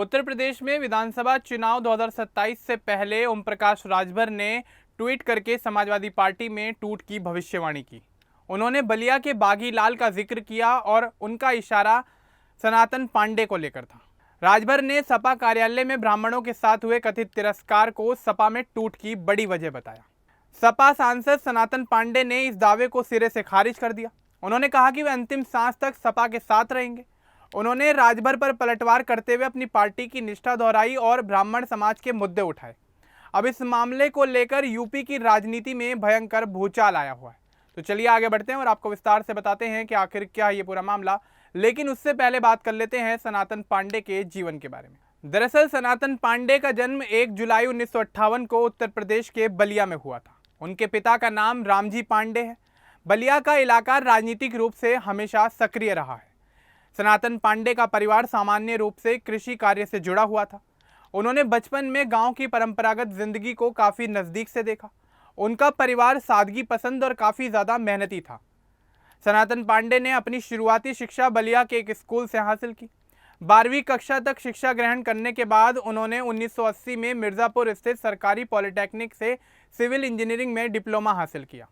उत्तर प्रदेश में विधानसभा चुनाव 2027 से पहले ओम प्रकाश राजभर ने ट्वीट करके समाजवादी पार्टी में टूट की भविष्यवाणी की। उन्होंने बलिया के बागी लाल का जिक्र किया और उनका इशारा सनातन पांडे को लेकर था। राजभर ने सपा कार्यालय में ब्राह्मणों के साथ हुए कथित तिरस्कार को सपा में टूट की बड़ी वजह बताया। सपा सांसद सनातन पांडे ने इस दावे को सिरे से खारिज कर दिया। उन्होंने कहा कि वे अंतिम सांस तक सपा के साथ रहेंगे। उन्होंने राजभर पर पलटवार करते हुए अपनी पार्टी की निष्ठा दोहराई और ब्राह्मण समाज के मुद्दे उठाए। अब इस मामले को लेकर यूपी की राजनीति में भयंकर भूचाल आया हुआ है। तो चलिए आगे बढ़ते हैं और आपको विस्तार से बताते हैं कि आखिर क्या है ये पूरा मामला। लेकिन उससे पहले बात कर लेते हैं सनातन पांडे के जीवन के बारे में। दरअसल सनातन पांडे का जन्म 1 जुलाई 1958 को उत्तर प्रदेश के बलिया में हुआ था। उनके पिता का नाम रामजी पांडे है। बलिया का इलाका राजनीतिक रूप से हमेशा सक्रिय रहा है। सनातन पांडे का परिवार सामान्य रूप से कृषि कार्य से जुड़ा हुआ था। उन्होंने बचपन में गांव की परंपरागत जिंदगी को काफ़ी नज़दीक से देखा। उनका परिवार सादगी पसंद और काफ़ी ज़्यादा मेहनती था। सनातन पांडे ने अपनी शुरुआती शिक्षा बलिया के एक स्कूल से हासिल की। 12वीं कक्षा तक शिक्षा ग्रहण करने के बाद उन्होंने 1980 में मिर्ज़ापुर स्थित सरकारी पॉलिटेक्निक से सिविल इंजीनियरिंग में डिप्लोमा हासिल किया।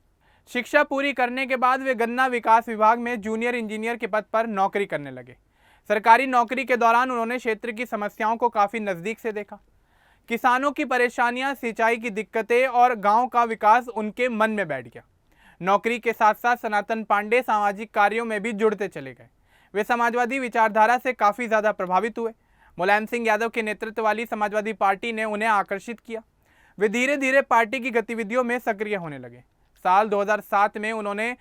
शिक्षा पूरी करने के बाद वे गन्ना विकास विभाग में जूनियर इंजीनियर के पद पर नौकरी करने लगे। सरकारी नौकरी के दौरान उन्होंने क्षेत्र की समस्याओं को काफ़ी नज़दीक से देखा। किसानों की परेशानियां, सिंचाई की दिक्कतें और गांव का विकास उनके मन में बैठ गया। नौकरी के साथ साथ सनातन पांडे सामाजिक कार्यों में भी जुड़ते चले गए। वे समाजवादी विचारधारा से काफ़ी ज़्यादा प्रभावित हुए। मुलायम सिंह यादव के नेतृत्व वाली समाजवादी पार्टी ने उन्हें आकर्षित किया। वे धीरे धीरे पार्टी की गतिविधियों में सक्रिय होने लगे। साल 2007 में उन्होंने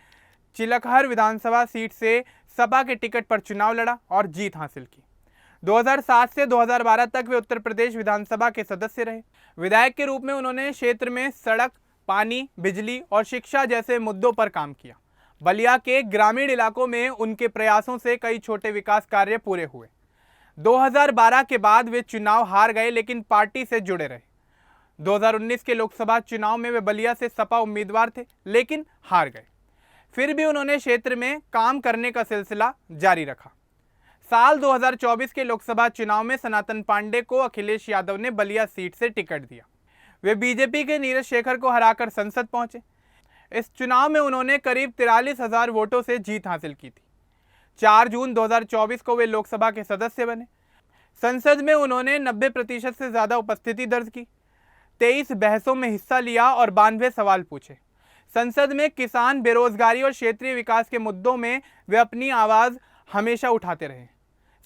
चिलकहर विधानसभा सीट से सपा के टिकट पर चुनाव लड़ा और जीत हासिल की। 2007 से 2012 तक वे उत्तर प्रदेश विधानसभा के सदस्य रहे। विधायक के रूप में उन्होंने क्षेत्र में सड़क, पानी, बिजली और शिक्षा जैसे मुद्दों पर काम किया। बलिया के ग्रामीण इलाकों में उनके प्रयासों से कई छोटे विकास कार्य पूरे हुए। 2012 के बाद वे चुनाव हार गए लेकिन पार्टी से जुड़े रहे। 2019 के लोकसभा चुनाव में वे बलिया से सपा उम्मीदवार थे लेकिन हार गए। फिर भी उन्होंने क्षेत्र में काम करने का सिलसिला जारी रखा। साल 2024 के लोकसभा चुनाव में सनातन पांडे को अखिलेश यादव ने बलिया सीट से टिकट दिया। वे बीजेपी के नीरज शेखर को हराकर संसद पहुंचे। इस चुनाव में उन्होंने करीब 43,000 वोटों से जीत हासिल की थी। 4 जून 2024 को वे लोकसभा के सदस्य बने। संसद में उन्होंने 90% से ज़्यादा उपस्थिति दर्ज की, 23 बहसों में हिस्सा लिया और 92 सवाल पूछे। संसद में किसान, बेरोजगारी और क्षेत्रीय विकास के मुद्दों में वे अपनी आवाज़ हमेशा उठाते रहे।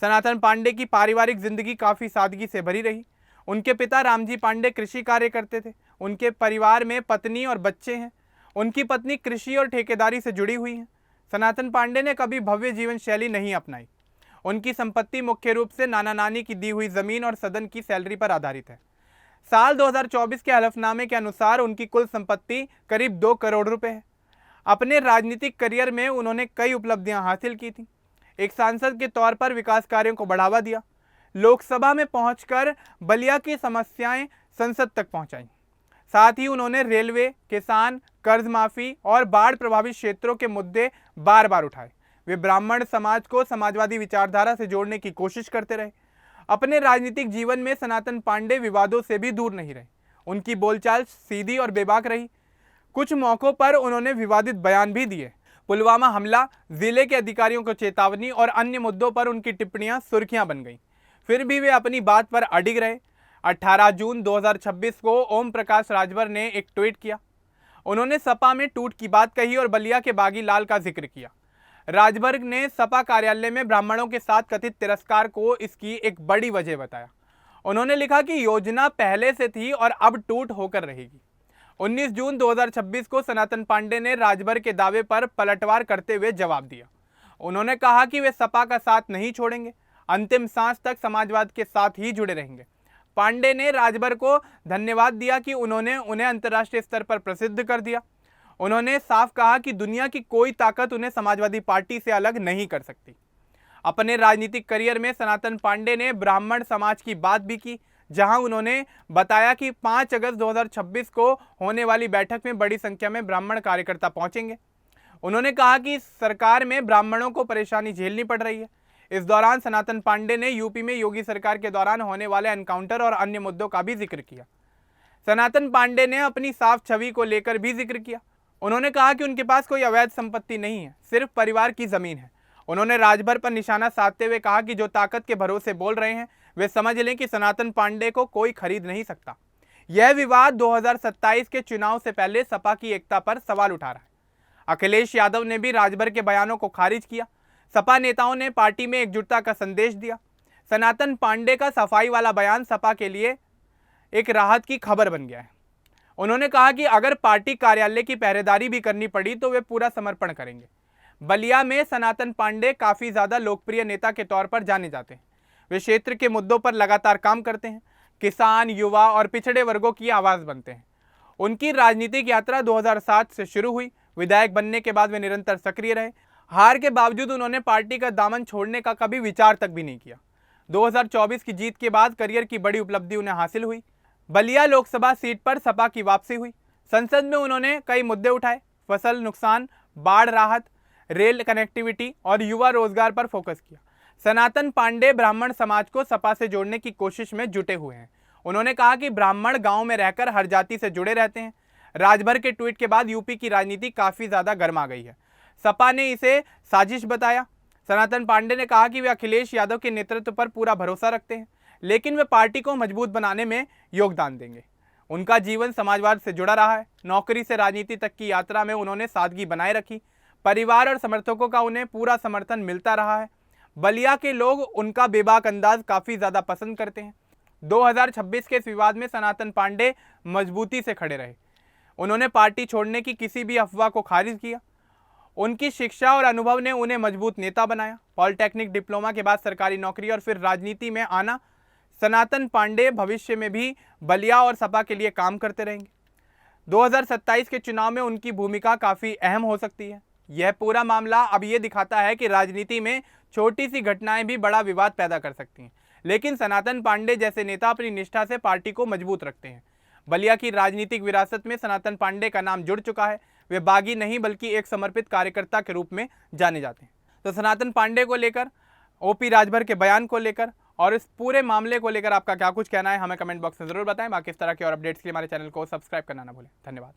सनातन पांडे की पारिवारिक जिंदगी काफ़ी सादगी से भरी रही। उनके पिता रामजी पांडे कृषि कार्य करते थे। उनके परिवार में पत्नी और बच्चे हैं। उनकी पत्नी कृषि और ठेकेदारी से जुड़ी हुई हैं। सनातन पांडे ने कभी भव्य जीवन शैली नहीं अपनाई। उनकी संपत्ति मुख्य रूप से नाना नानी की दी हुई ज़मीन और सदन की सैलरी पर आधारित है। साल 2024 के हलफनामे के अनुसार उनकी कुल संपत्ति करीब 2 करोड़ रुपए है। अपने राजनीतिक करियर में उन्होंने कई उपलब्धियां हासिल की थी। एक सांसद के तौर पर विकास कार्यों को बढ़ावा दिया। लोकसभा में पहुंचकर बलिया की समस्याएं संसद तक पहुंचाई। साथ ही उन्होंने रेलवे, किसान, कर्ज माफी और बाढ़ प्रभावित क्षेत्रों के मुद्दे बार बार उठाए। वे ब्राह्मण समाज को समाजवादी विचारधारा से जोड़ने की कोशिश करते रहे। अपने राजनीतिक जीवन में सनातन पांडे विवादों से भी दूर नहीं रहे। उनकी बोलचाल सीधी और बेबाक रही। कुछ मौक़ों पर उन्होंने विवादित बयान भी दिए। पुलवामा हमला, जिले के अधिकारियों को चेतावनी और अन्य मुद्दों पर उनकी टिप्पणियां सुर्खियां बन गईं। फिर भी वे अपनी बात पर अडिग रहे। 18 जून 2026 को ओम प्रकाश राजभर ने एक ट्वीट किया। उन्होंने सपा में टूट की बात कही और बलिया के बागी लाल का जिक्र किया। राजभर ने सपा कार्यालय में ब्राह्मणों के साथ कथित तिरस्कार को इसकी एक बड़ी वजह बताया। उन्होंने लिखा कि योजना पहले से थी और अब टूट होकर रहेगी। 19 जून 2026 को सनातन पांडे ने राजभर के दावे पर पलटवार करते हुए जवाब दिया। उन्होंने कहा कि वे सपा का साथ नहीं छोड़ेंगे, अंतिम सांस तक समाजवाद के साथ ही जुड़े रहेंगे। पांडे ने राजभर को धन्यवाद दिया कि उन्होंने उन्हें अंतर्राष्ट्रीय स्तर पर प्रसिद्ध कर दिया। उन्होंने साफ कहा कि दुनिया की कोई ताकत उन्हें समाजवादी पार्टी से अलग नहीं कर सकती। अपने राजनीतिक करियर में सनातन पांडे ने ब्राह्मण समाज की बात भी की, जहां उन्होंने बताया कि 5 अगस्त 2026 को होने वाली बैठक में बड़ी संख्या में ब्राह्मण कार्यकर्ता पहुंचेंगे। उन्होंने कहा कि सरकार में ब्राह्मणों को परेशानी झेलनी पड़ रही है, इस दौरान सनातन पांडे ने यूपी में योगी सरकार के दौरान होने वाले एनकाउंटर और अन्य मुद्दों का भी जिक्र किया। सनातन पांडे ने अपनी साफ छवि को लेकर भी जिक्र किया। उन्होंने कहा कि उनके पास कोई अवैध संपत्ति नहीं है, सिर्फ परिवार की जमीन है। उन्होंने राजभर पर निशाना साधते हुए कहा कि जो ताकत के भरोसे बोल रहे हैं वे समझ लें कि सनातन पांडे को कोई खरीद नहीं सकता। यह विवाद 2027 के चुनाव से पहले सपा की एकता पर सवाल उठा रहा है। अखिलेश यादव ने भी राजभर के बयानों को खारिज किया। सपा नेताओं ने पार्टी में एकजुटता का संदेश दिया। सनातन पांडे का सफाई वाला बयान सपा के लिए एक राहत की खबर बन गया है। उन्होंने कहा कि अगर पार्टी कार्यालय की पहरेदारी भी करनी पड़ी तो वे पूरा समर्पण करेंगे। बलिया में सनातन पांडे काफी ज्यादा लोकप्रिय नेता के तौर पर जाने जाते हैं। वे क्षेत्र के मुद्दों पर लगातार काम करते हैं, किसान, युवा और पिछड़े वर्गों की आवाज बनते हैं। उनकी राजनीतिक यात्रा 2007 से शुरू हुई। विधायक बनने के बाद वे निरंतर सक्रिय रहे। हार के बावजूद उन्होंने पार्टी का दामन छोड़ने का कभी विचार तक भी नहीं किया। 2024 की जीत के बाद करियर की बड़ी उपलब्धि उन्हें हासिल हुई। बलिया लोकसभा सीट पर सपा की वापसी हुई। संसद में उन्होंने कई मुद्दे उठाए, फसल नुकसान, बाढ़ राहत, रेल कनेक्टिविटी और युवा रोजगार पर फोकस किया। सनातन पांडे ब्राह्मण समाज को सपा से जोड़ने की कोशिश में जुटे हुए हैं। उन्होंने कहा कि ब्राह्मण गांव में रहकर हर जाति से जुड़े रहते हैं। राजभर के ट्वीट के बाद यूपी की राजनीति काफी ज्यादा गर्मा गई है। सपा ने इसे साजिश बताया। सनातन पांडे ने कहा कि वे अखिलेश यादव के नेतृत्व पर पूरा भरोसा रखते हैं, लेकिन वे पार्टी को मजबूत बनाने में योगदान देंगे। उनका जीवन समाजवाद से जुड़ा रहा है। नौकरी से राजनीति तक की यात्रा में उन्होंने सादगी बनाए रखी। परिवार और समर्थकों का उन्हें पूरा समर्थन मिलता रहा है। बलिया के लोग उनका बेबाक अंदाज काफी ज्यादा पसंद करते हैं। 2026 के इस विवाद में सनातन पांडे मजबूती से खड़े रहे। उन्होंने पार्टी छोड़ने की किसी भी अफवाह को खारिज किया। उनकी शिक्षा और अनुभव ने उन्हें मजबूत नेता बनाया। पॉलिटेक्निक डिप्लोमा के बाद सरकारी नौकरी और फिर राजनीति में आना। सनातन पांडे भविष्य में भी बलिया और सपा के लिए काम करते रहेंगे। 2027 के चुनाव में उनकी भूमिका काफी अहम हो सकती है। यह पूरा मामला अब ये दिखाता है कि राजनीति में छोटी सी घटनाएं भी बड़ा विवाद पैदा कर सकती हैं, लेकिन सनातन पांडे जैसे नेता अपनी निष्ठा से पार्टी को मजबूत रखते हैं। बलिया की राजनीतिक विरासत में सनातन पांडे का नाम जुड़ चुका है। वे बागी नहीं बल्कि एक समर्पित कार्यकर्ता के रूप में जाने जाते हैं। तो सनातन पांडे को लेकर, ओपी राजभर के बयान को लेकर और इस पूरे मामले को लेकर आपका क्या कुछ कहना है, हमें कमेंट बॉक्स में जरूर बताएं। बाकी इस तरह के और अपडेट्स के लिए हमारे चैनल को सब्सक्राइब करना ना भूलें। धन्यवाद।